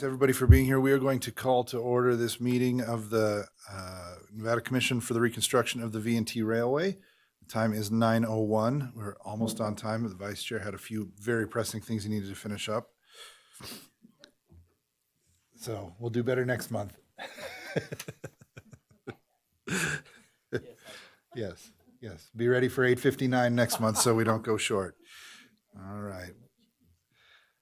Thanks, everybody, for being here. We are going to call to order this meeting of the Nevada Commission for the Reconstruction of the V&T Railway. The time is 9:01. We're almost on time. The vice chair had a few very pressing things he needed to finish up. So we'll do better next month. Yes. Be ready for 8:59 next month so we don't go short. All right.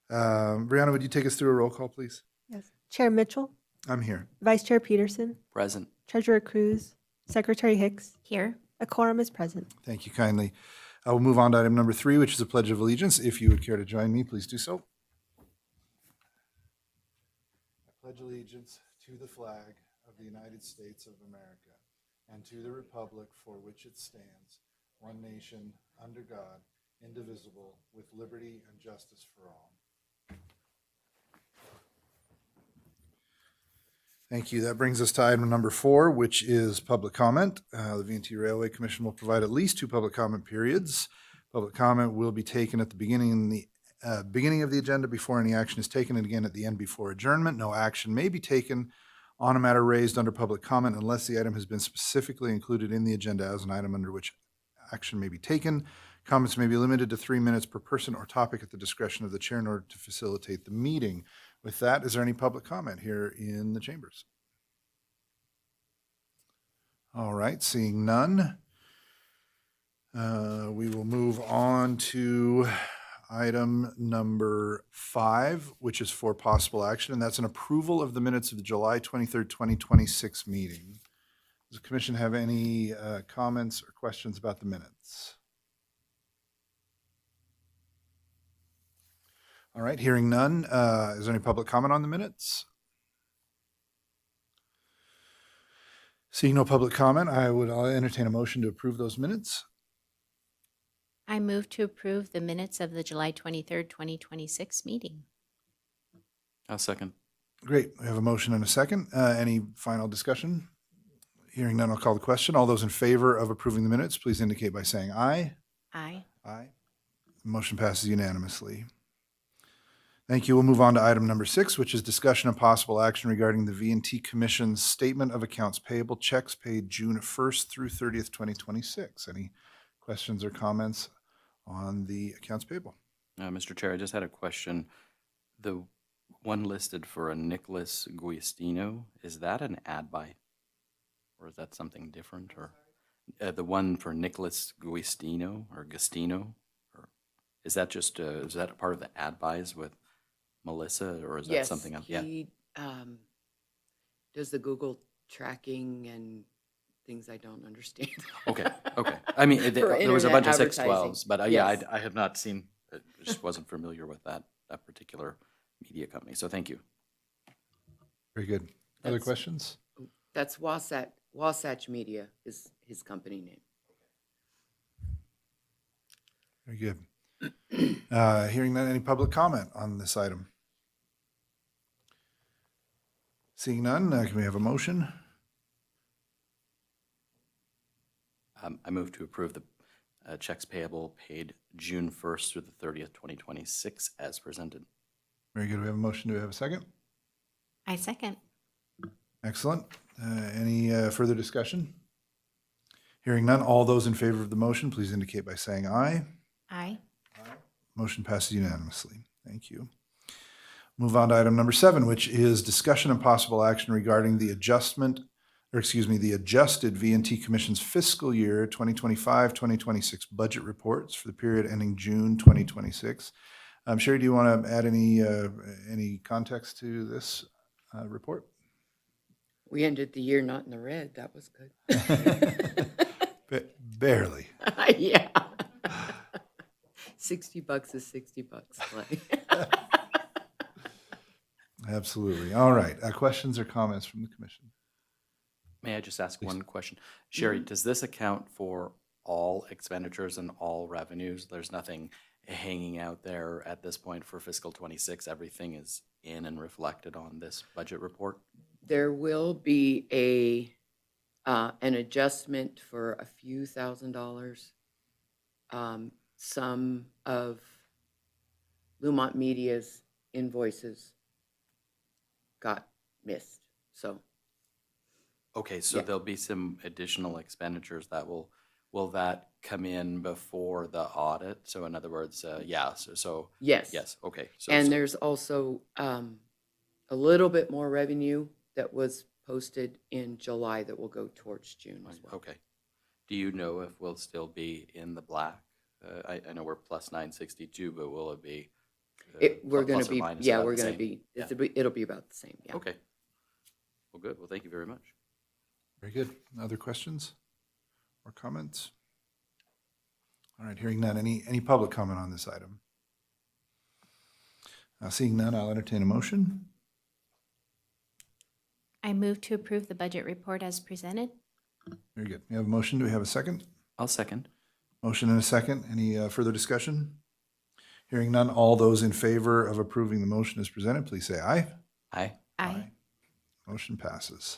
Brianna, would you take us through a roll call, please? Yes. Chair Mitchell, I'm here. Vice Chair Peterson, Present. Treasurer Cruz, Secretary Hicks. Here. A quorum is present. Thank you kindly. I will move on to item number 3, which is a Pledge of Allegiance. If you would care to join me, please do so. I pledge allegiance to the flag of the United States of America and to the republic for which it stands, one nation, under God, indivisible, with liberty and justice for all. Thank you. That brings us to item number 4, which is public comment. The V&T Railway Commission will provide at least 2 public comment periods. Public comment will be taken at the beginning of the agenda before any action is taken, and again at the end before adjournment. No action may be taken on a matter raised under public comment unless the item has been specifically included in the agenda as an item under which action may be taken. Comments may be limited to 3 minutes per person or topic at the discretion of the chair in order to facilitate the meeting. With that, is there any public comment here in the chambers? All right, seeing none, we will move on to item number 5, which is for possible action, and that's an approval of the minutes of the July 23rd, 2026 meeting. Does the commission have any comments or questions about the minutes? All right, hearing none, is there any public comment on the minutes? Seeing no public comment, I'll entertain a motion to approve those minutes. I move to approve the minutes of the July 23rd, 2026 meeting. I'll second. Great, we have a motion and a second. Any final discussion? Hearing none, I'll call the question. All those in favor of approving the minutes, please indicate by saying aye. Aye. Aye. Motion passes unanimously. Thank you. We'll move on to item number 6, which is discussion and possible action regarding the V&T Commission's Statement of Accounts Payable checks paid June 1st through 30th, 2026. Any questions or comments on the accounts payable? Mr. Chair, I just had a question. The one listed for a Nicholas Guistino, is that an ad buy? Or is that something different? Or the one for Nicholas Guistino or Gustino? Or is that just, is that a part of the ad buys with Melissa, or is that something else? Yes, he does the Google tracking and things I don't understand. Okay. I mean, there was a bunch of 612s, but Yes. I have not seen, I just wasn't familiar with that particular media company. So thank you. Very good. Other That's- questions? That's Wasatch Media is his company name. Very good. Hearing none, any public comment on this item? Seeing none, can we have a motion? I move to approve the checks payable paid June 1st through the 30th, 2026 as presented. Very good. We have a motion. Do we have a second? I second. Excellent. Any further discussion? Hearing none, all those in favor of the motion, please indicate by saying aye. Aye. Motion passes unanimously. Thank you. Move on to item number 7, which is discussion and possible action regarding the adjusted V&T Commission's fiscal year 2025-2026 budget reports for the period ending June 2026. Sherry, do you want to add any context to this report? We ended the year not in the red. That was good. Barely. Yeah. $60 is $60. Like. Absolutely. All right. Questions or comments from the commission? May I just ask one question? Sherry, does this account for all expenditures and all revenues? There's nothing hanging out there at this point for fiscal 26. Everything is in and reflected on this budget report? There will be an adjustment for a few $1,000. Some of Lumont Media's invoices got missed. So, Okay, so Yeah. there'll be some additional expenditures that will that come in before the audit? So in other words, yeah, so, yes. yes, okay. And So there's also a little bit more revenue that was posted in July that will go towards June as well. okay. Do you know if we'll still be in the black? I know we're plus 962, but will it be? We're going plus to or be, minus yeah, about we're the going to same? be, it'll be about the same, yeah. Okay. Well, good. Well, thank you very much. Very good. Other questions or comments? All right, hearing none. Any public comment on this item? Seeing none, I'll entertain a motion. I move to approve the budget report as presented. Very good. We have a motion. Do we have a second? I'll second. Motion and a second. Any further discussion? Hearing none, all those in favor of approving the motion as presented, please say aye. Aye. Aye. Motion passes.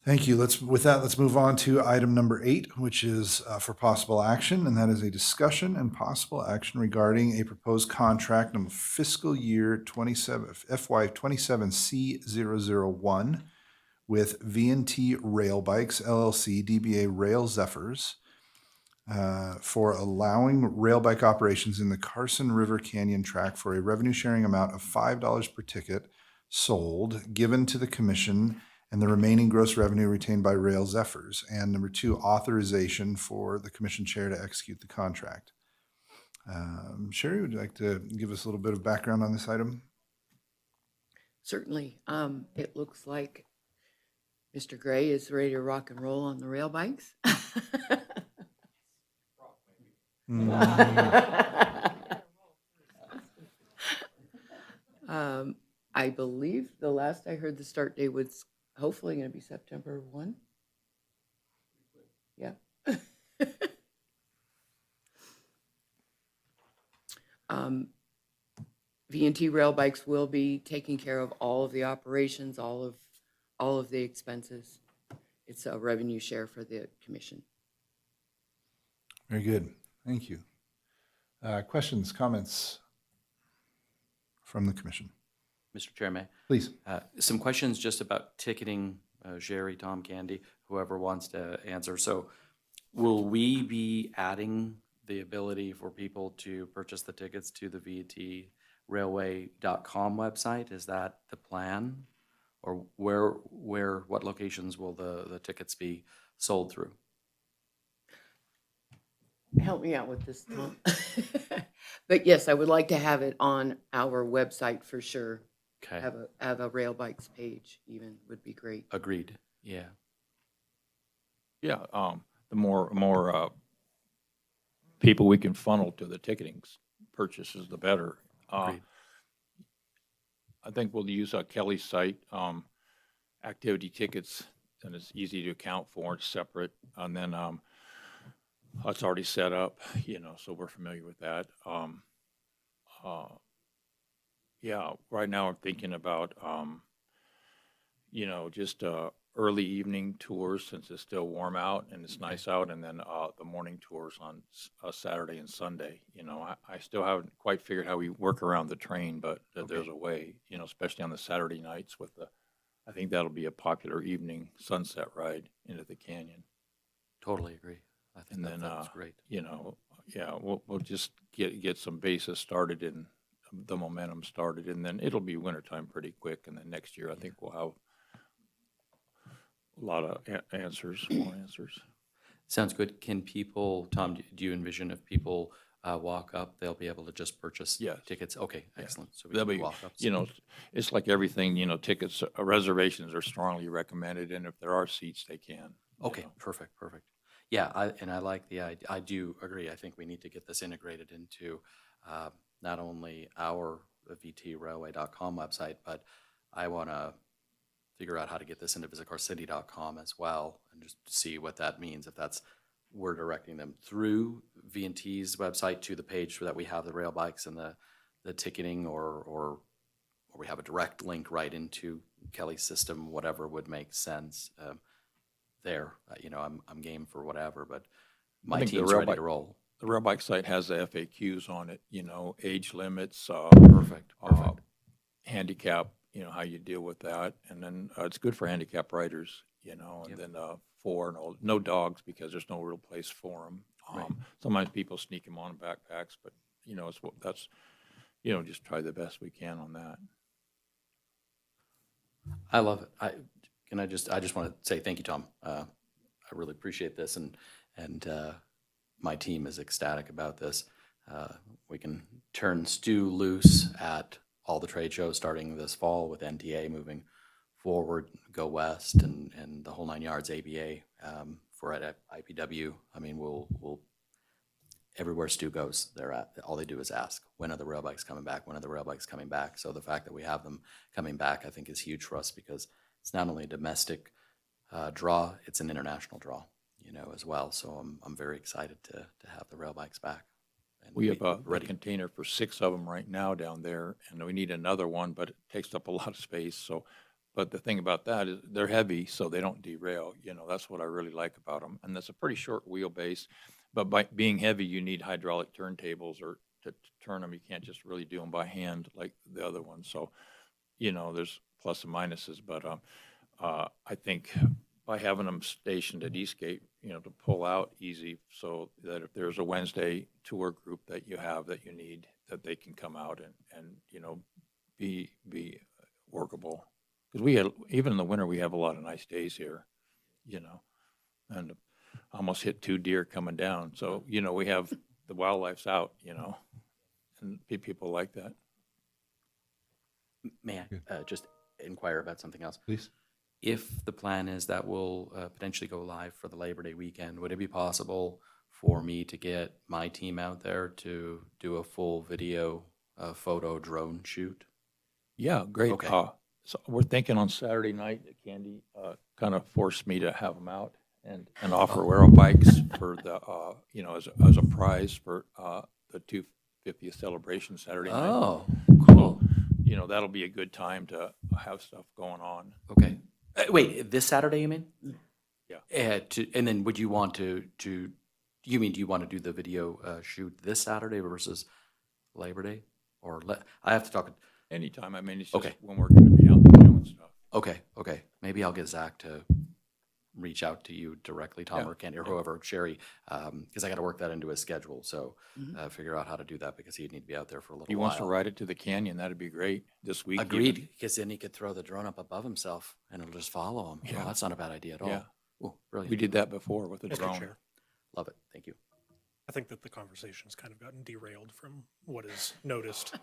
Thank you. With that, let's move on to item number 8, which is for possible action, and that is a discussion and possible action regarding a proposed contract number fiscal year 27 FY 27C001 with V&T Rail Bikes LLC DBA Rail Zephyrs for allowing rail bike operations in the Carson River Canyon track for a revenue sharing amount of $5 per ticket sold, given to the commission, and the remaining gross revenue retained by Rail Zephyrs. And number 2, authorization for the commission chair to execute the contract. Sherry, would you like to give us a little bit of background on this item? Certainly. It looks like Mr. Gray is ready to rock and roll on the rail bikes. I believe the last I heard the start date was hopefully going to be September 1. Yeah. V&T Rail Bikes will be taking care of all of the operations, all of the expenses. It's a revenue share for the commission. Very good. Thank you. Questions, comments from the commission? Mr. Chairman, Please. some questions just about ticketing, Sherry, Tom, Candy, whoever wants to answer. So will we be adding the ability for people to purchase the tickets to the VTRailway.com website? Is that the plan? Or what locations will the tickets be sold through? Help me out with this, Tom. But yes, I would like to have it on our website for sure. Okay, Have a rail bikes page even would be great. agreed. Yeah. Yeah, the more people we can funnel to the ticketing purchases, the better. Agreed. I think we'll use Kelly's site, activity tickets, and it's easy to account for, it's separate. And then it's already set up, so we're familiar with that. Yeah, right now I'm thinking about, just early evening tours since it's still warm out and it's nice out, and then the morning tours on Saturday and Sunday. I still haven't quite figured how we work around the train, but there's a way, especially on the Saturday nights I think that'll be a popular evening sunset ride into the canyon. Totally agree. I think And that then, that's great. Yeah, we'll just get some bases started and the momentum started, and then it'll be wintertime pretty quick. And then next year, I think we'll have a lot of more answers. Sounds good. Can people, Tom, do you envision if people walk up, they'll be able to just purchase Yes. tickets? Okay, excellent. So we They'll can be, walk up. it's like everything, tickets, reservations are strongly recommended, and if there are seats, they can. Okay, perfect. Yeah, I like the idea. I do agree. I think we need to get this integrated into not only our VTRailway.com website, but I want to figure out how to get this into visitcarcity.com as well, and just see what that means. If we're directing them through V&T's website to the page that we have the rail bikes and the ticketing, or we have a direct link right into Kelly's system, whatever would make sense. There, I'm game for whatever, but my think the team's rail ready bike- to roll. The rail bike site has the FAQs on it, age limits, Perfect. handicap, how you deal with that. And then it's good for handicap riders, and Yep. then no dogs because there's no real place for them. Right. Sometimes people sneak them on backpacks, but, just try the best we can on that. I love it. I just want to say thank you, Tom. I really appreciate this, and my team is ecstatic about this. We can turn Stu loose at all the trade shows starting this fall with NTA moving forward, Go West, and the whole 9 yards, ABA, for at IPW. I mean, we'll everywhere Stu goes, all they do is ask, when are the rail bikes coming back? When are the rail bikes coming back? So the fact that we have them coming back, I think, is huge for us because it's not only a domestic draw, it's an international draw, as well. So I'm very excited to have the rail bikes back. And We have a ready. container for 6 of them right now down there, and we need another one, but it takes up a lot of space. So, but the thing about that is they're heavy, so they don't derail. That's what I really like about them. And that's a pretty short wheelbase, but by being heavy, you need hydraulic turntables or to turn them. You can't just really do them by hand like the other ones. So, there's plus and minuses, but I think by having them stationed at Eastgate, to pull out easy so that if there's a Wednesday tour group that you have that you need, that they can come out and be workable. Because even in the winter, we have a lot of nice days here, and almost hit 2 deer coming down. So, we have the wildlife's out, and people like that. May I just inquire about something else? Please. If the plan is that we'll potentially go live for the Labor Day weekend, would it be possible for me to get my team out there to do a full video, photo drone shoot? Yeah, great. Okay. So we're thinking on Saturday night, Candy kind of forced me to have them out and offer aero bikes for the, as a prize for the 250th celebration Saturday night. Oh, cool. That'll be a good time to have stuff going on. Okay. Wait, this Saturday, you mean? Yeah. And then would you want to you mean, do you want to do the video shoot this Saturday versus Labor Day? Or I have to talk. Anytime. I mean, it's just Okay. when we're going to be out doing stuff. Okay. Maybe I'll get Zach to reach out to you directly, Tom Yeah. or Candy or whoever, Sherry, because I got to work that into his schedule. So figure out how to do that because he'd need to be out there for a little If he while. wants to ride it to the canyon, that'd be great this week. Agreed, because then he could throw the drone up above himself and it'll just follow him. Yeah. Oh, that's not a bad idea at all. Yeah. Oh, brilliant. We did that before with the Mr. drone. Chair, Love it. Thank you. I think that the conversation's kind of gotten derailed from what is noticed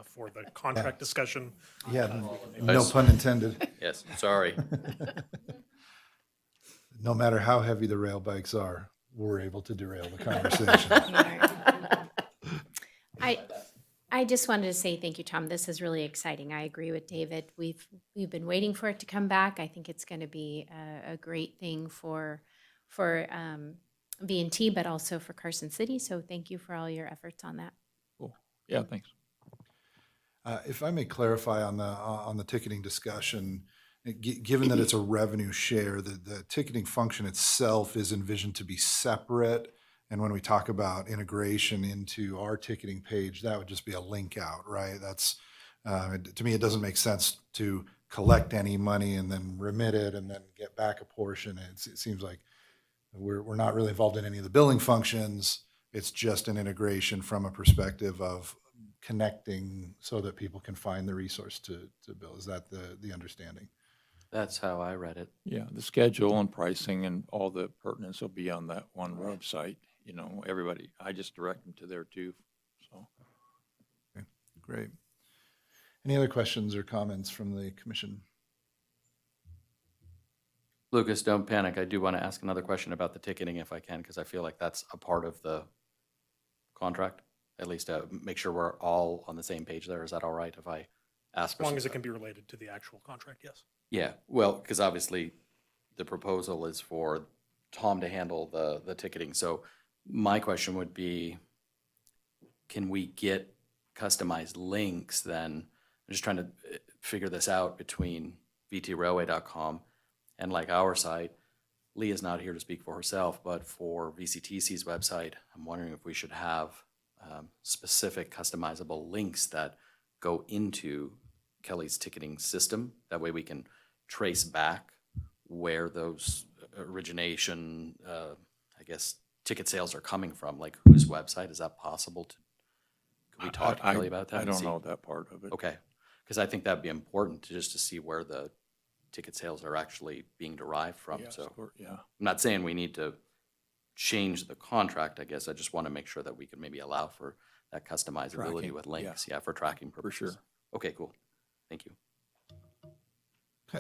for the contract discussion. Yeah, no pun intended. Yes, sorry. No matter how heavy the rail bikes are, we're able to derail the conversation. I just wanted to say thank you, Tom. This is really exciting. I agree with David. We've been waiting for it to come back. I think it's going to be a great thing for V&T, but also for Carson City. So thank you for all your efforts on that. Cool. Yeah, thanks. If I may clarify on the ticketing discussion, given that it's a revenue share, the ticketing function itself is envisioned to be separate. And when we talk about integration into our ticketing page, that would just be a link out, right? That's, to me, it doesn't make sense to collect any money and then remit it and then get back a portion. It seems like we're not really involved in any of the billing functions. It's just an integration from a perspective of connecting so that people can find the resource to bill. Is that the understanding? That's how I read it. Yeah, the schedule and pricing and all the pertinence will be on that one website. Everybody, I just direct them to there too. So Okay, great. Any other questions or comments from the commission? Lucas, don't panic. I do want to ask another question about the ticketing if I can, because I feel like that's a part of the contract. At least make sure we're all on the same page there. Is that all right if I ask? As long as it can be related to the actual contract, yes. Yeah, well, because obviously the proposal is for Tom to handle the ticketing. So my question would be, can we get customized links then? I'm just trying to figure this out between vtrailway.com and like our site. Leah's not here to speak for herself, but for VCTC's website, I'm wondering if we should have specific customizable links that go into Kelly's ticketing system. That way we can trace back where those origination, I guess, ticket sales are coming from, like whose website. Is that possible to, could we talk to Kelly about that? I and don't see? know that part of it. Okay, because I think that'd be important just to see where the ticket sales are actually being derived from, Yeah, so. yeah. I'm not saying we need to change the contract, I guess. I just want to make sure that we can maybe allow for that customizability Tracking, with yeah. links, yeah, for tracking For purposes. sure. Okay, cool. Thank you.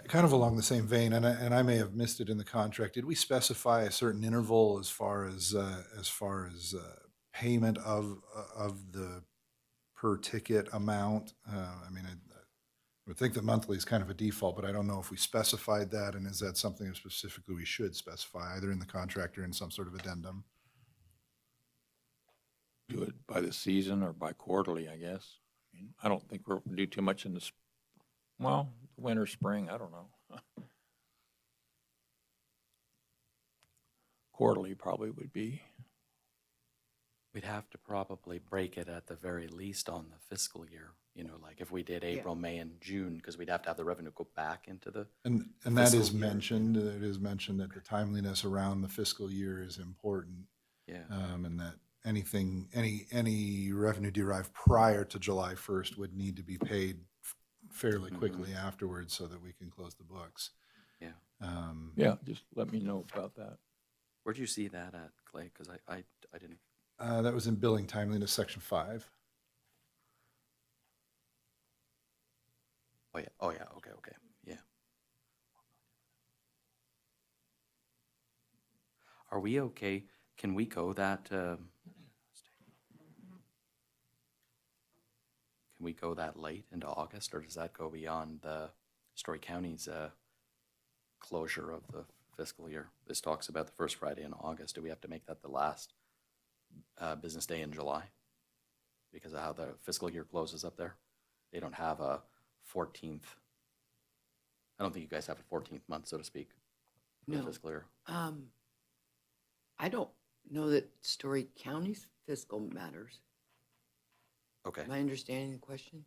Kind of along the same vein, and I may have missed it in the contract. Did we specify a certain interval as far as payment of the per ticket amount? I mean, I would think that monthly is kind of a default, but I don't know if we specified that, and is that something that specifically we should specify either in the contract or in some sort of addendum? Do it by the season or by quarterly, I guess. I mean, I don't think we'll do too much in the, well, winter, spring, I don't know. Quarterly probably would be, We'd have to probably break it at the very least on the fiscal year, like if we did April, May, and June, because we'd have to have the revenue go back into the, And that is Fiscal year, mentioned, it is mentioned that the timeliness around the fiscal year is important. yeah. And that any revenue derived prior to July 1st would need to be paid fairly quickly afterwards so that we can close the books. Yeah. yeah, just let me know about that. Where'd you see that at, Clay? Because I didn't, That was in billing timeliness, section 5. oh yeah, okay, yeah. Are we okay? Can we go that, can we go that late into August, or does that go beyond the Story County's closure of the fiscal year? This talks about the first Friday in August. Do we have to make that the last business day in July? Because of how the fiscal year closes up there? They don't have a 14th. I don't think you guys have a 14th month, so to speak, for the No. fiscal year. I don't know that Story County's fiscal matters. Okay. Am I understanding the question?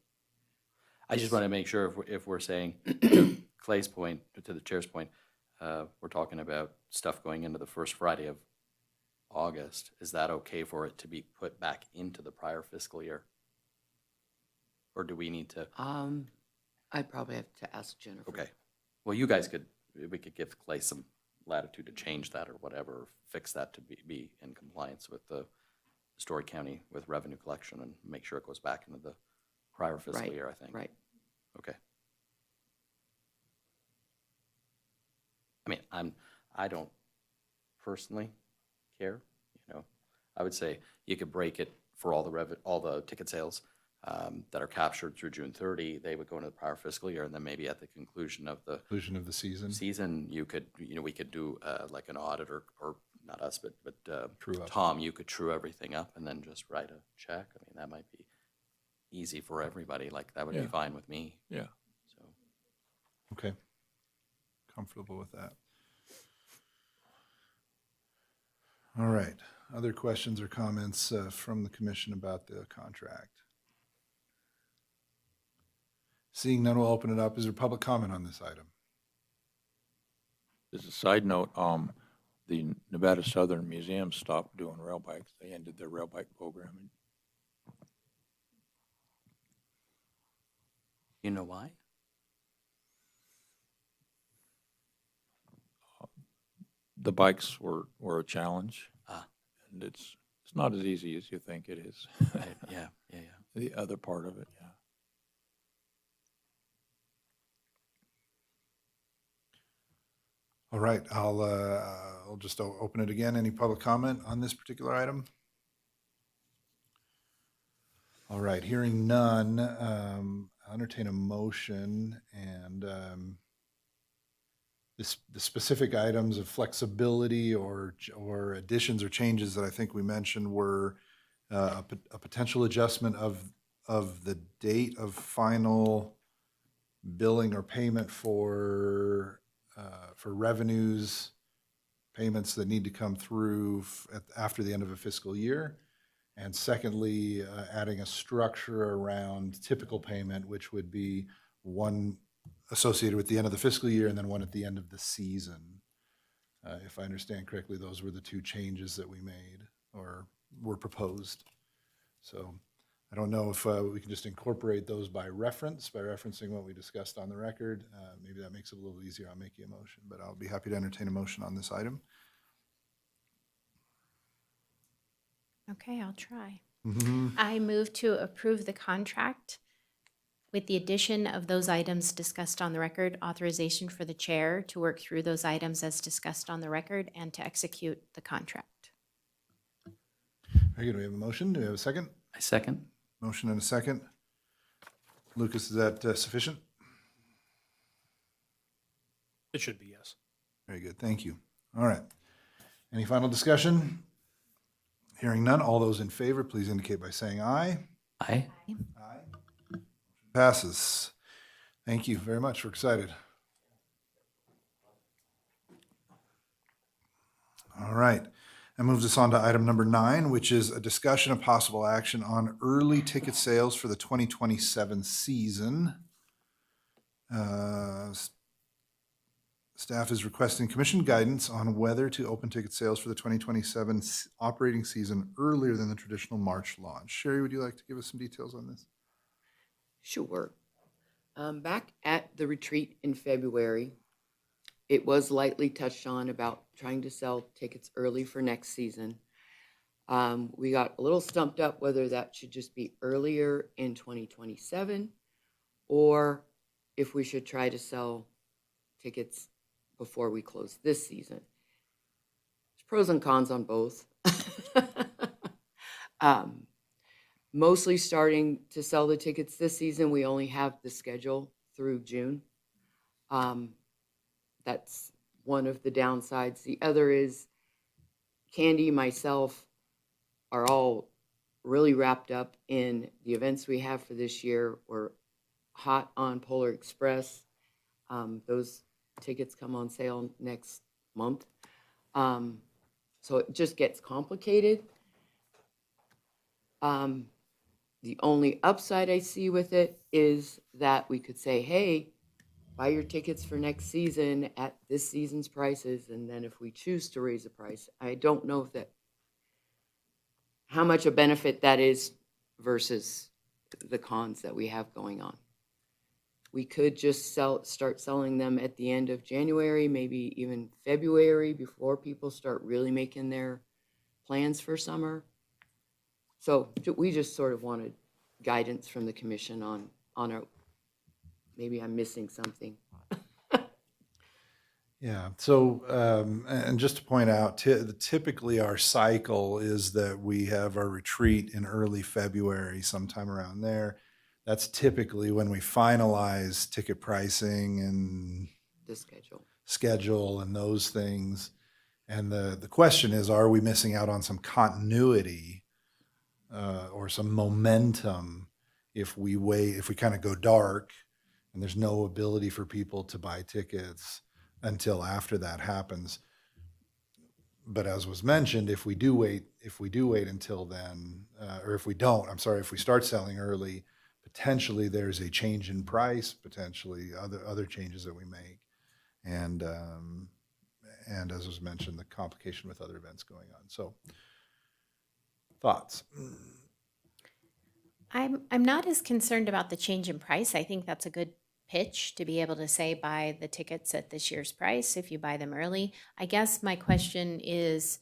I just want to make sure if we're saying Clay's point, to the chair's point, we're talking about stuff going into the first Friday of August. Is that okay for it to be put back into the prior fiscal year? Or do we need to? I'd probably have to ask Jennifer. Okay. Well, we could give Clay some latitude to change that or whatever, or fix that to be in compliance with the Story County with revenue collection and make sure it goes back into the prior fiscal Right, year, I think. right. Okay. I mean, I don't personally care, I would say you could break it for all the ticket sales that are captured through June 30, they would go into the prior fiscal year, and then maybe at the conclusion of the Conclusion of the season. we could do like an audit or not us, but True up. Tom, you could true everything up and then just write a check. I mean, that might be easy for everybody. Like, that would be Yeah. fine with me. Yeah. So, Okay. Comfortable with that. All right. Other questions or comments from the commission about the contract? Seeing none, we'll open it up. Is there public comment on this item? As a side note, the Nevada Southern Museum stopped doing rail bikes. They ended their rail bike programming. you know why? The bikes were a challenge, Ah. and it's not as easy as you think it is. Right, yeah. The other part of it, yeah. All right, I'll just open it again. Any public comment on this particular item? All right, hearing none, I'll entertain a motion, and the specific items of flexibility or additions or changes that I think we mentioned were a potential adjustment of the date of final billing or payment for revenues, payments that need to come through after the end of a fiscal year. And secondly, adding a structure around typical payment, which would be one associated with the end of the fiscal year and then one at the end of the season. If I understand correctly, those were the two changes that we made or were proposed. So I don't know if we can just incorporate those by referencing what we discussed on the record. Maybe that makes it a little easier. I'll make you a motion, but I'll be happy to entertain a motion on this item. Okay, I'll try. Mm-hmm. I move to approve the contract with the addition of those items discussed on the record, authorization for the chair to work through those items as discussed on the record, and to execute the contract. Very good. We have a motion. Do we have a second? I second. Motion and a second. Lucas, is that sufficient? It should be, yes. Very good. Thank you. All right. Any final discussion? Hearing none. All those in favor, please indicate by saying aye. Aye. Aye. Passes. Thank you very much. We're excited. All right. That moves us on to item number 9, which is a discussion of possible action on early ticket sales for the 2027 season. Staff is requesting commission guidance on whether to open ticket sales for the 2027 operating season earlier than the traditional March launch. Sherry, would you like to give us some details on this? Sure. Back at the retreat in February, it was lightly touched on about trying to sell tickets early for next season. We got a little stumped up whether that should just be earlier in 2027 or if we should try to sell tickets before we close this season. There's pros and cons on both. Mostly starting to sell the tickets this season. We only have the schedule through June. That's one of the downsides. The other is Candy, myself, are all really wrapped up in the events we have for this year. We're hot on Polar Express. Those tickets come on sale next month. So it just gets complicated. The only upside I see with it is that we could say, hey, buy your tickets for next season at this season's prices, and then if we choose to raise the price, I don't know if that, how much a benefit that is versus the cons that we have going on. We could just start selling them at the end of January, maybe even February, before people start really making their plans for summer. So we just sort of wanted guidance from the commission on a, maybe I'm missing something. Yeah. So, and just to point out, typically our cycle is that we have our retreat in early February, sometime around there. That's typically when we finalize ticket pricing and The schedule. and those things. And the question is, are we missing out on some continuity or some momentum if we wait, if we kind of go dark and there's no ability for people to buy tickets until after that happens? But as was mentioned, if we do wait until then, or if we don't, if we start selling early, potentially there's a change in price, potentially other changes that we make, and as was mentioned, the complication with other events going on. So, thoughts? I'm not as concerned about the change in price. I think that's a good pitch to be able to say buy the tickets at this year's price if you buy them early. I guess my question is,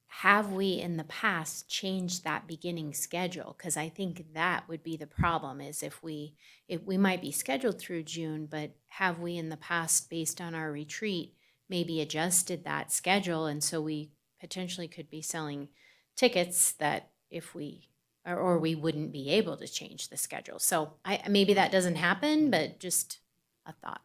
have we in the past changed that beginning schedule? Because I think that would be the problem, is if we might be scheduled through June, but have we in the past, based on our retreat, maybe adjusted that schedule? And so we potentially could be selling tickets that if we, or we wouldn't be able to change the schedule. So maybe that doesn't happen, but just a thought.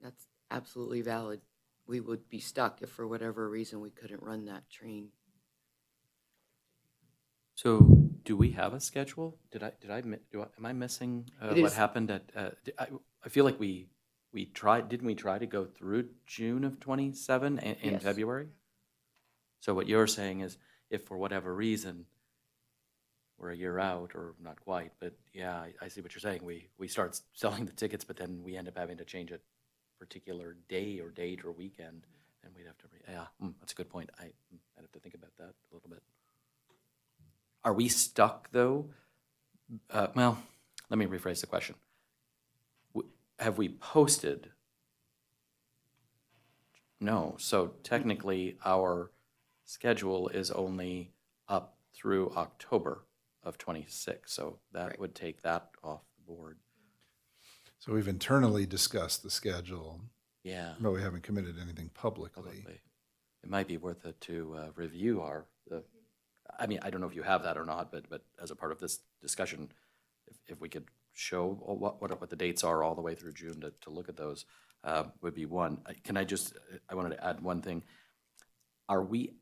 That's absolutely valid. We would be stuck if for whatever reason we couldn't run that train. So do we have a schedule? Am I missing It what is- happened at, I feel like we tried, didn't we try to go through June of 27 in Yes. February? So what you're saying is, if for whatever reason we're a year out, or not quite, but yeah, I see what you're saying. We start selling the tickets, but then we end up having to change a particular day or date or weekend, and we'd have to, that's a good point. I'd have to think about that a little bit. Are we stuck, though? Well, let me rephrase the question. Have we posted? No, so technically, our schedule is only up through October of '26, so that Right. would take that off the board. So we've internally discussed the schedule, Yeah, but we haven't committed anything publicly. publicly. It might be worth it to review I mean, I don't know if you have that or not, but as a part of this discussion, if we could show what the dates are all the way through June to look at those, would be one. I wanted to add one thing. Are we,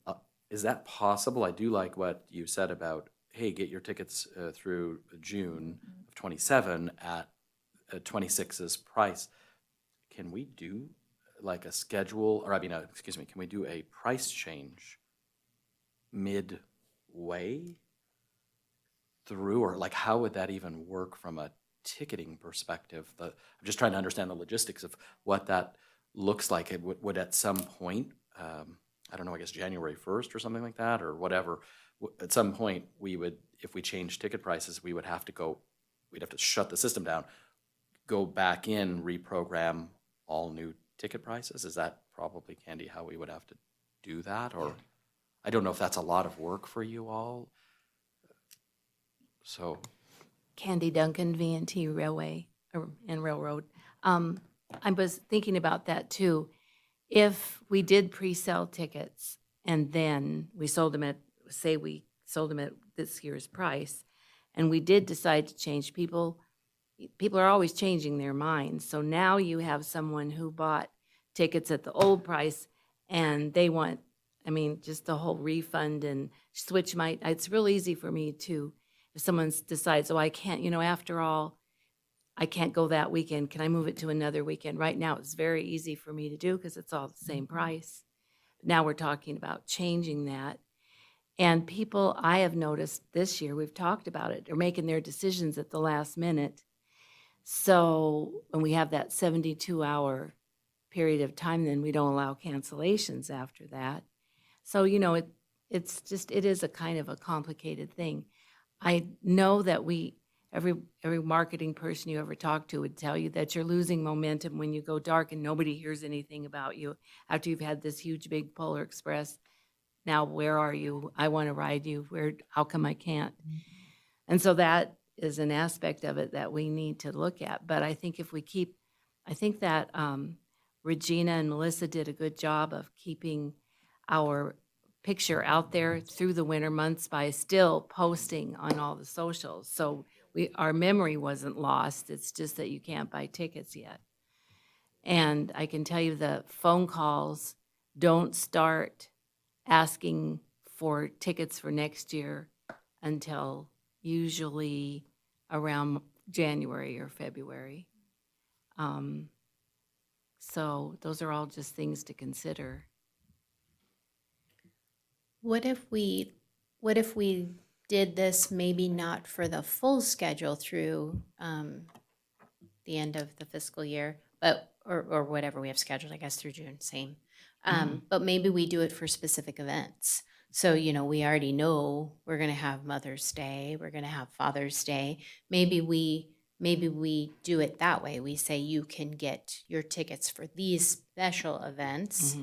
is that possible? I do like what you said about, hey, get your tickets through June of '27 at 26's price. Can we do like a schedule, or excuse me, can we do a price change midway through, or like how would that even work from a ticketing perspective? I'm just trying to understand the logistics of what that looks like. It would at some point, I don't know, I guess January 1st or something like that, or whatever. At some point, if we change ticket prices, we'd have to shut the system down, go back in, reprogram all new ticket prices. Is that probably, Candy, how we would have to do that? Or I don't know if that's a lot of work for you all. So, Candy Duncan, VNT Railway and Railroad. I was thinking about that too. If we did pre-sell tickets and then we sold them at this year's price, and we did decide to change, people are always changing their minds. So now you have someone who bought tickets at the old price and they want, just the whole refund and switch it's real easy for me to, if someone decides, I can't, after all, I can't go that weekend. Can I move it to another weekend? Right now, it's very easy for me to do because it's all the same price. Now we're talking about changing that. And people, I have noticed this year, we've talked about it, are making their decisions at the last minute. So when we have that 72-hour period of time, then we don't allow cancellations after that. So, it is a kind of a complicated thing. I know that every marketing person you ever talk to would tell you that you're losing momentum when you go dark and nobody hears anything about you after you've had this huge big Polar Express. Now, where are you? I want to ride you. How come I can't? And so that is an aspect of it that we need to look at. But I think I think that Regina and Melissa did a good job of keeping our picture out there through the winter months by still posting on all the socials. So our memory wasn't lost. It's just that you can't buy tickets yet. And I can tell you the phone calls don't start asking for tickets for next year until usually around January or February. So those are all just things to consider. What if we did this maybe not for the full schedule through the end of the fiscal year, but or whatever we have scheduled, I guess through June, same. But maybe we do it for specific events. So, we already know we're going to have Mother's Day, we're going to have Father's Day. Maybe we do it that way. We say you can get your tickets for these special events,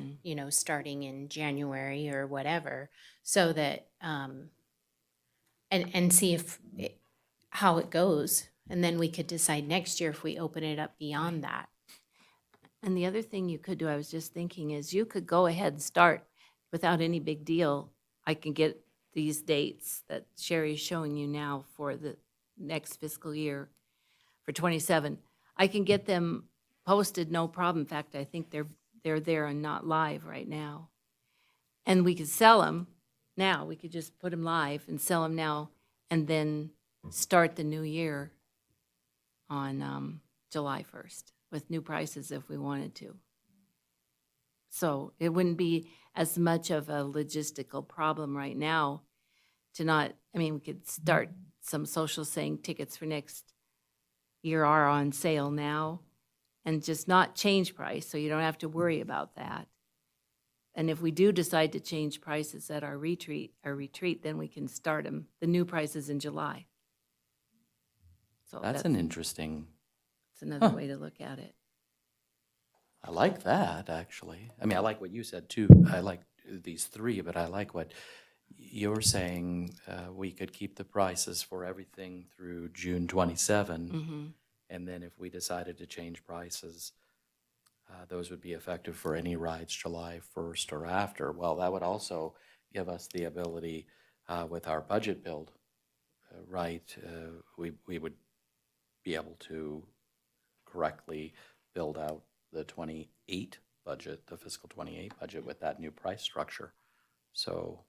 starting in January or whatever, so that and see how it goes, and then we could decide next year if we open it up beyond that. And the other thing you could do, I was just thinking, is you could go ahead and start without any big deal. I can get these dates that Sherry's showing you now for the next fiscal year for 27. I can get them posted, no problem. In fact, I think they're there and not live right now. And we could sell them now. We could just put them live and sell them now and then start the new year on July 1st with new prices if we wanted to. So it wouldn't be as much of a logistical problem right now to not, I mean, we could start some social saying tickets for next year are on sale now and just not change price, so you don't have to worry about that. And if we do decide to change prices at our retreat, then we can start them, the new prices in July. So That's an interesting, that's another huh. way to look at it. I like that, actually. I mean, I like what you said too. I like these three, but I like what you're saying. We could keep the prices for everything through June 27. Mm-hmm. And then if we decided to change prices, those would be effective for any rides July 1st or after. Well, that would also give us the ability with our budget build, right? We would be able to correctly build out the 28 budget, the fiscal 28 budget with that new price structure. So,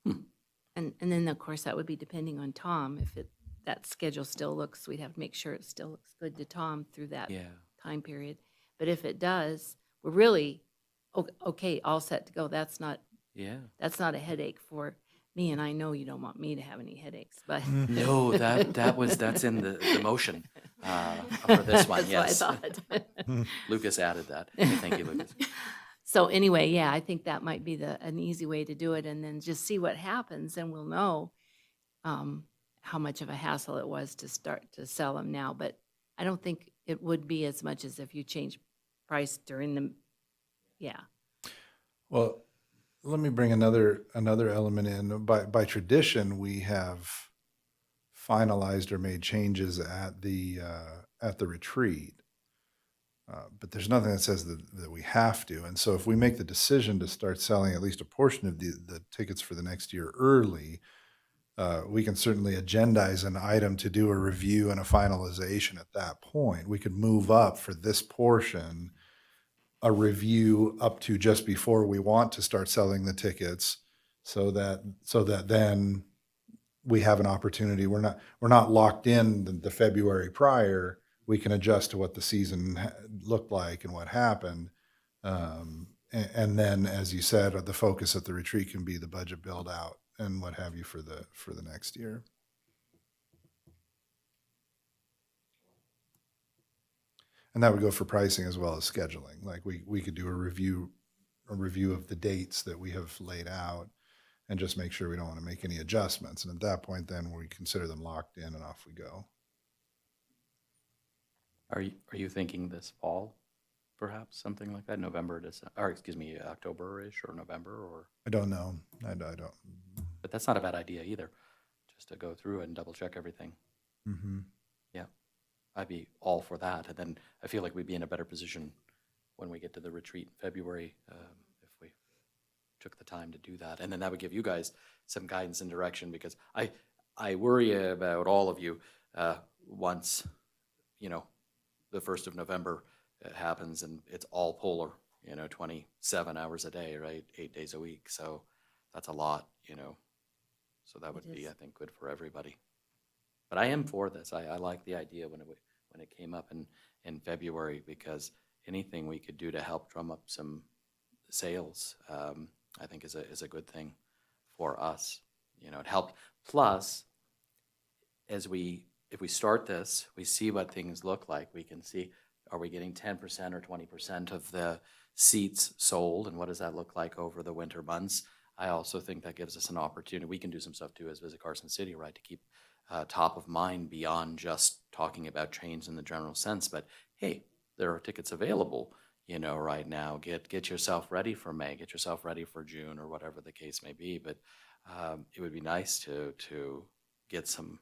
And then, of course, that would be depending on Tom. If that schedule still looks, we'd have to make sure it still looks good to Tom through that yeah. time period. But if it does, we're really okay, all set to go. That's not Yeah. a headache for me, and I know you don't want me to have any headaches, but. No, that's in the motion for this one, yes. That's what I thought. Lucas added that. Thank you, Lucas. So anyway, yeah, I think that might be an easy way to do it, and then just see what happens, and we'll know how much of a hassle it was to start to sell them now. But I don't think it would be as much as if you change price during the, yeah. Well, let me bring another element in. By tradition, we have finalized or made changes at the retreat. But there's nothing that says that we have to. And so if we make the decision to start selling at least a portion of the tickets for the next year early, we can certainly agendize an item to do a review and a finalization at that point. We could move up for this portion, a review up to just before we want to start selling the tickets so that then we have an opportunity. We're not locked in the February prior. We can adjust to what the season looked like and what happened. And then, as you said, the focus at the retreat can be the budget build out and what have you for the next year. And that would go for pricing as well as scheduling. Like we could do a review of the dates that we have laid out and just make sure we don't want to make any adjustments. And at that point, then we consider them locked in and off we go. Are you thinking this fall, perhaps, something like that? November, December, or excuse me, October-ish or November, or? I don't know. I don't. But that's not a bad idea either, just to go through and double check everything. Mm-hmm. Yeah, I'd be all for that. And then I feel like we'd be in a better position when we get to the retreat in February if we took the time to do that. And then that would give you guys some guidance and direction, because I worry about all of you once, the 1st of November happens and it's all polar, 27 hours a day, right? 8 days a week. So that's a lot, so that would be, I think, good for everybody. But I am for this. I like the idea when it came up in February, because anything we could do to help drum up some sales, I think is a good thing for us. It helped. Plus, if we start this, we see what things look like. We can see, are we getting 10% or 20% of the seats sold, and what does that look like over the winter months? I also think that gives us an opportunity. We can do some stuff too as Visit Carson City, right, to keep top of mind beyond just talking about trains in the general sense. But hey, there are tickets available, right now. Get yourself ready for May, get yourself ready for June, or whatever the case may be. But it would be nice to get some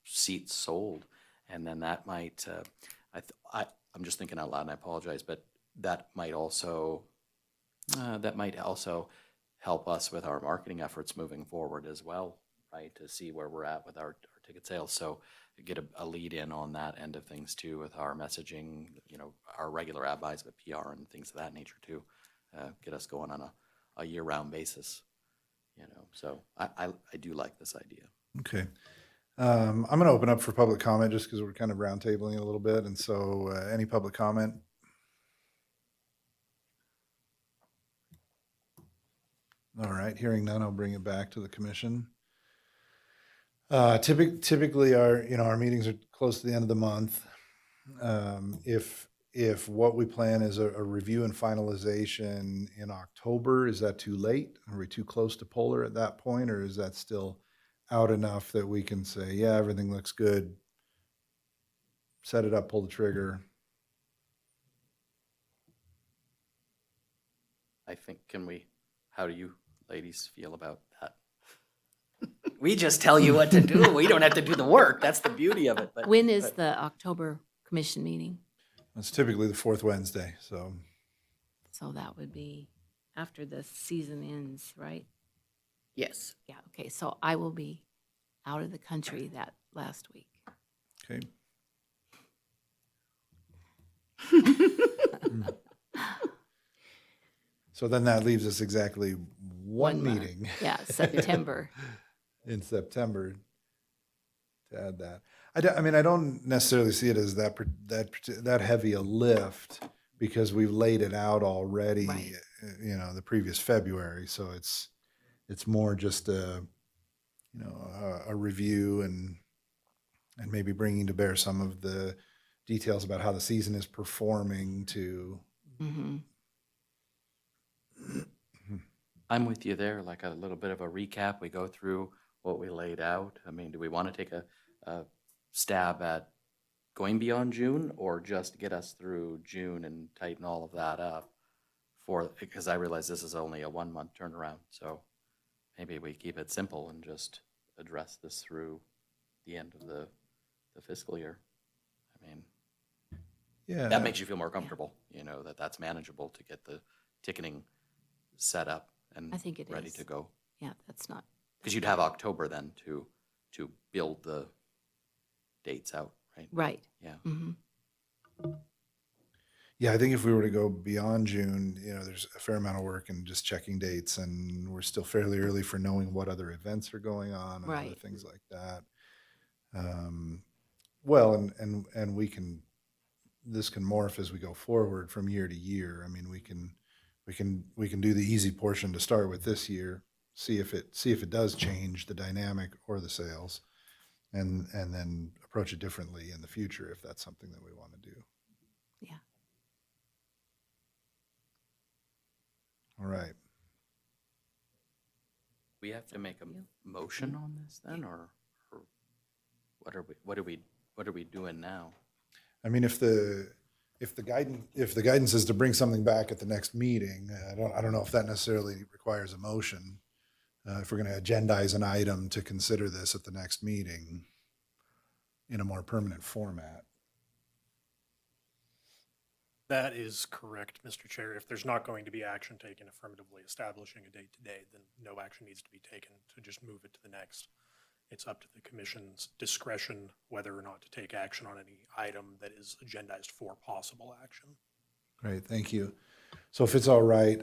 seats sold, and then that might. I'm just thinking out loud, and I apologize, but that might also help us with our marketing efforts moving forward as well, right? To see where we're at with our ticket sales. So get a lead in on that end of things too, with our messaging, our regular ad buys, but PR and things of that nature too. Get us going on a year-round basis, So I do like this idea. Okay. I'm going to open up for public comment just because we're kind of roundtabling a little bit. And so any public comment? All right. Hearing none, I'll bring it back to the commission. Typically our meetings are close to the end of the month. If what we plan is a review and finalization in October, is that too late? Are we too close to polar at that point, or is that still out enough that we can say, yeah, everything looks good, set it up, pull the trigger? I think, how do you ladies feel about that? We just tell you what to do. We don't have to do the work. That's the beauty of it. But When is the October commission meeting? It's typically the fourth Wednesday, so So that would be after the season ends, right? Yes. Yeah, okay, so I will be out of the country that last week. okay. So then that leaves us exactly one month. meeting. Yeah, September. In September to add that. I don't necessarily see it as that heavy a lift because we've laid it out already, Right. The previous February. So it's more just a review and maybe bringing to bear some of the details about how the season is performing to. Mm-hmm. I'm with you there, like a little bit of a recap. We go through what we laid out. I mean, do we want to take a stab at going beyond June or just get us through June and tighten all of that up because I realize this is only a 1 month turnaround. So maybe we keep it simple and just address this through the end of the fiscal year. I mean, Yeah. that makes you feel more comfortable, that's manageable to get the ticketing set up and I think it ready is. to go. Yeah, that's not, Because you'd have October then to build the dates out, right? right. Yeah. Mm-hmm. Yeah, I think if we were to go beyond June, there's a fair amount of work in just checking dates, and we're still fairly early for knowing what other events are going on and other Right. things like that. Well, and this can morph as we go forward from year to year. I mean, we can do the easy portion to start with this year, see if it does change the dynamic or the sales, and then approach it differently in the future if that's something that we want to do. Yeah. All right. We have to make a motion on this then, or what are we doing now? I mean, if the guidance is to bring something back at the next meeting, I don't know if that necessarily requires a motion. If we're going to agendize an item to consider this at the next meeting in a more permanent format. That is correct, Mr. Chair. If there's not going to be action taken affirmatively establishing a date today, then no action needs to be taken to just move it to the next. It's up to the commission's discretion whether or not to take action on any item that is agendized for possible action. Great, thank you. So if it's all right,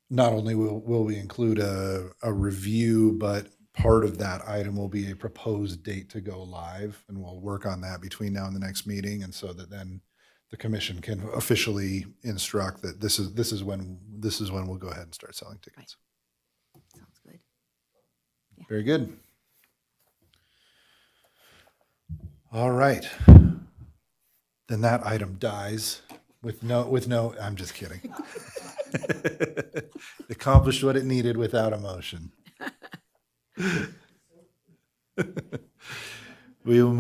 not only will we include a review, but part of that item will be a proposed date to go live, and we'll work on that between now and the next meeting, and so that then the commission can officially instruct that this is when we'll go ahead and start selling tickets. Sounds good. Very good. All right. Then that item dies with no, I'm just kidding. Accomplished what it needed without a motion. We will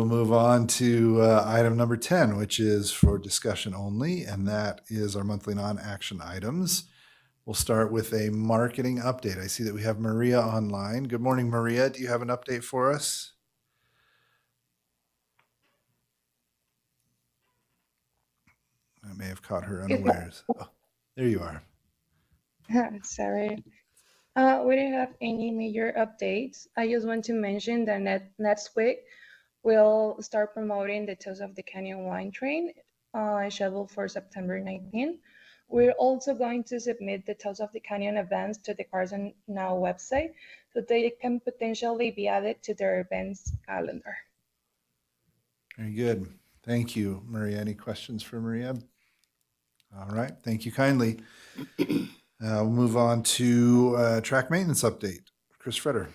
move on to item number 10, which is for discussion only, and that is our monthly non-action items. We'll start with a marketing update. I see that we have Maria online. Good morning, Maria. Do you have an update for us? I may have caught her unawares. Oh, there you are. Sorry. We didn't have any major updates. I just want to mention that next week we'll start promoting the Tales of the Canyon wine train scheduled for September 19. We're also going to submit the Tales of the Canyon events to the Carson Now website so they can potentially be added to their events calendar. Very good. Thank you, Maria. Any questions for Maria? All right. Thank you kindly. We'll move on to track maintenance update Chris Freder.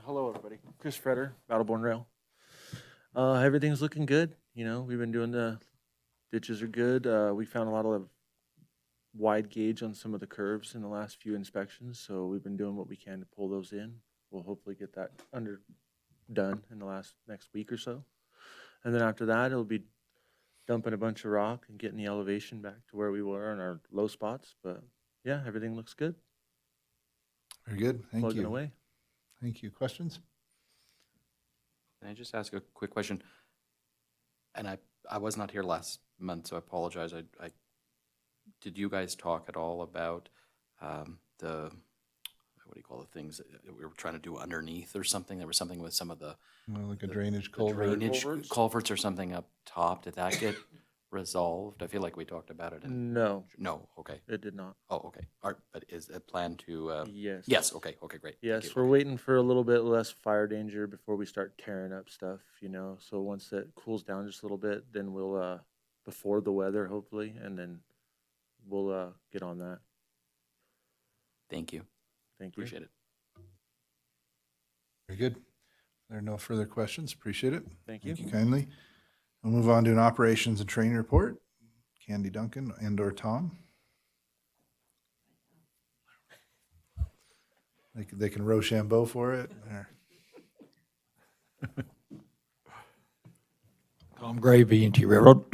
Hello, everybody. Chris Freder, Battleborn Rail. Everything's looking good. You know, we've been doing the ditches are good. We found a lot of wide gauge on some of the curves in the last few inspections, so we've been doing what we can to pull those in. We'll hopefully get that done in the next week or so. And then after that, it'll be dumping a bunch of rock and getting the elevation back to where we were on our low spots. But yeah, everything looks good. Very good. Thank Plugging you. away. Thank you. Questions? Can I just ask a quick question? And I was not here last month, so I apologize. I did you guys talk at all about the, what do you call the things that we were trying to do underneath or something? There was something with some of the Like a drainage the culvert. drainage culverts or something up top. Did that get resolved? I feel like we talked about it. No, No, okay. it did not. Oh, okay. But is it planned to? Yes. Yes. Okay. Okay. Great. Thank Yes, you. we're Okay. waiting for a little bit less fire danger before we start tearing up stuff, you know. So once it cools down just a little bit, then we'll before the weather hopefully, and then we'll get on that. Thank you. Thank you. Appreciate it. Very good. There are no further questions. Appreciate it. Thank you. Thank you kindly. We'll move on to an operations and training report. Candy Duncan and/or Tom. They can Rochambeau for it. or- Tom Gray, V&T Railroad.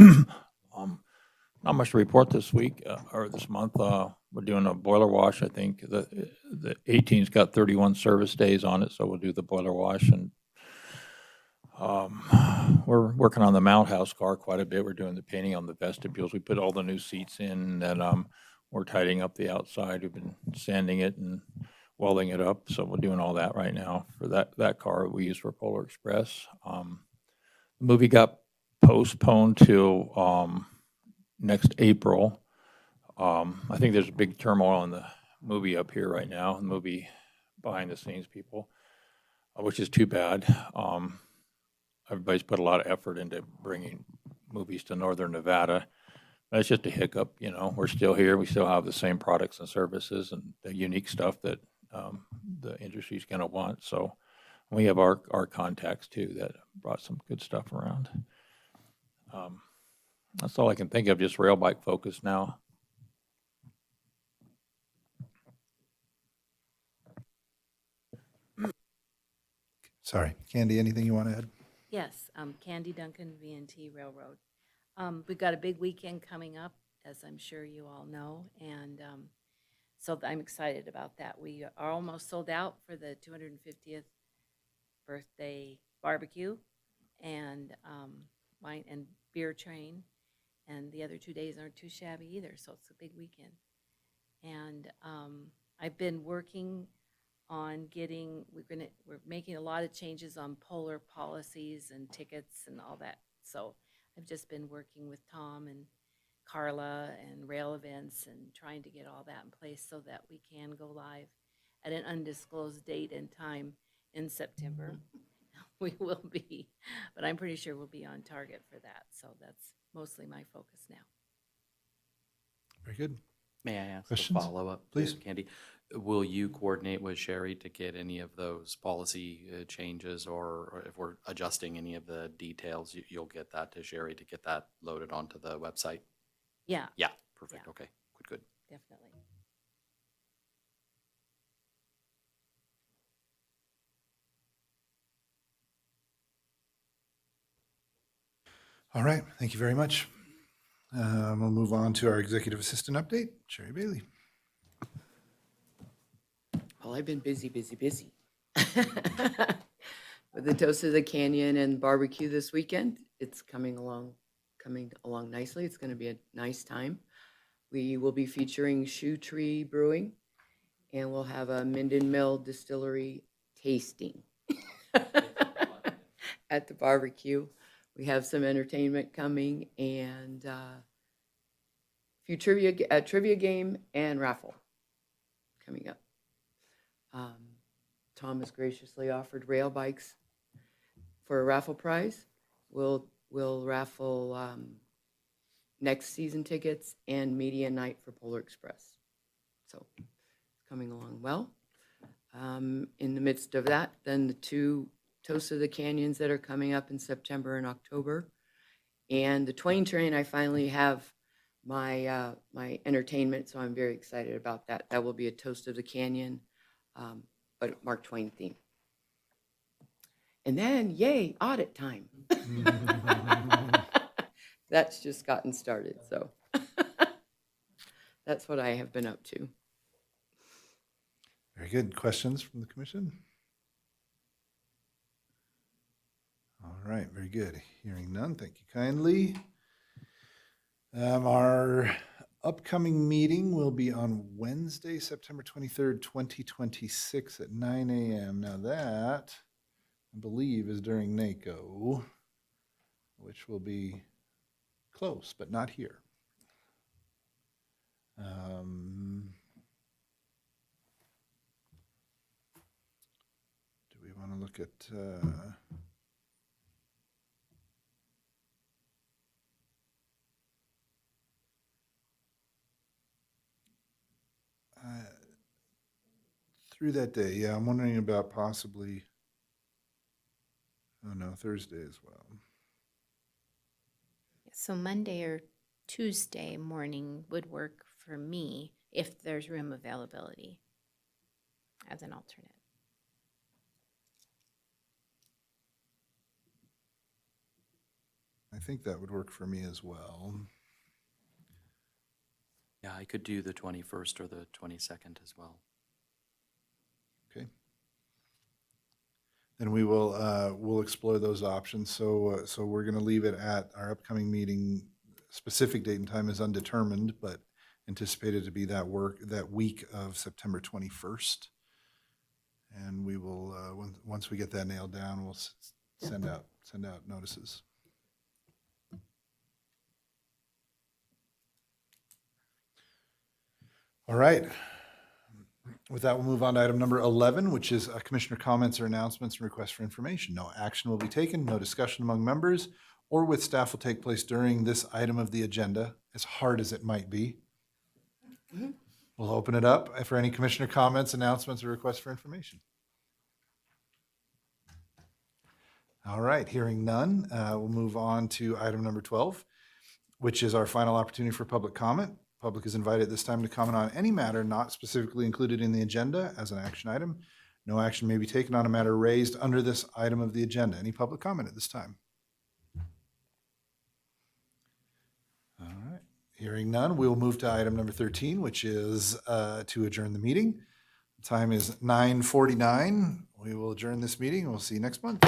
Not much to report this week or this month. We're doing a boiler wash. I think the 18's got 31 service days on it, so we'll do the boiler wash. And we're working on the mount house car quite a bit. We're doing the painting on the vestibules. We put all the new seats in, and we're tidying up the outside. We've been sanding it and welding it up, so we're doing all that right now for that car we use for Polar Express. The movie got postponed till next April. I think there's a big turmoil in the movie up here right now, the movie behind the scenes people, which is too bad. Everybody's put a lot of effort into bringing movies to Northern Nevada. That's just a hiccup, you know. We're still here. We still have the same products and services and the unique stuff that the industry's going to want. So we have our contacts too that brought some good stuff around. That's all I can think of, just rail bike focus now. Sorry, Candy, anything you want to add? Yes, Candy Duncan, V&T Railroad. We've got a big weekend coming up, as I'm sure you all know, and so I'm excited about that. We are almost sold out for the 250th birthday barbecue and wine and beer train, and the other 2 days aren't too shabby either, so it's a big weekend. And I've been working on getting, we're making a lot of changes on Polar policies and tickets and all that. So I've just been working with Tom and Carla and Rail Events and trying to get all that in place so that we can go live at an undisclosed date and time in September. We will be, but I'm pretty sure we'll be on target for that. So that's mostly my focus now. Very good. May I ask Questions? a follow-up, Please. Candy? Will you coordinate with Sherry to get any of those policy changes, or if we're adjusting any of the details, you'll get that to Sherry to get that loaded onto the website? Yeah, Yeah, perfect. Yeah. Okay, good. definitely. All right, thank you very much. We'll move on to our executive assistant update. Sherry Bailey. Well, I've been busy. With the Toast of the Canyon and barbecue this weekend, it's coming along nicely. It's going to be a nice time. We will be featuring Shoe Tree Brewing, and we'll have a Minden Mill Distillery tasting at the barbecue. We have some entertainment coming and few trivia game and raffle coming up. Tom has graciously offered rail bikes for a raffle prize. We'll raffle next season tickets and media night for Polar Express. So it's coming along well. In the midst of that, then the 2 Toast of the Canyons that are coming up in September and October. And the Twain Train, I finally have my my entertainment, so I'm very excited about that. That will be a Toast of the Canyon, but Mark Twain theme. And then, yay, audit time. That's just gotten started, so that's what I have been up to. Very good. Questions from the commission? All right, very good. Hearing none, thank you kindly. Our upcoming meeting will be on Wednesday, September 23rd, 2026 at 9 a.m. Now that, I believe, is during NACO, which will be close, but not here. Do we want to look at through that day? Yeah, I'm wondering about possibly, oh no, Thursday as well. So Monday or Tuesday morning would work for me if there's room availability as an alternate. I think that would work for me as well. Yeah, I could do the 21st or the 22nd as well. Okay. Then we will we'll explore those options. So we're going to leave it at our upcoming meeting. Specific date and time is undetermined, but anticipated to be that week of September 21st. And we will once we get that nailed down, we'll send out notices. All right. With that, we'll move on to item number 11, which is commissioner comments or announcements and requests for information. No action will be taken, no discussion among members or with staff will take place during this item of the agenda, as hard as it might be. We'll open it up for any commissioner comments, announcements, or requests for information. All right, hearing none, we'll move on to item number 12, which is our final opportunity for public comment. Public is invited at this time to comment on any matter not specifically included in the agenda as an action item. No action may be taken on a matter raised under this item of the agenda. Any public comment at this time? All right, hearing none, we'll move to item number 13, which is to adjourn the meeting. The time is 9:49. We will adjourn this meeting and we'll see you next month.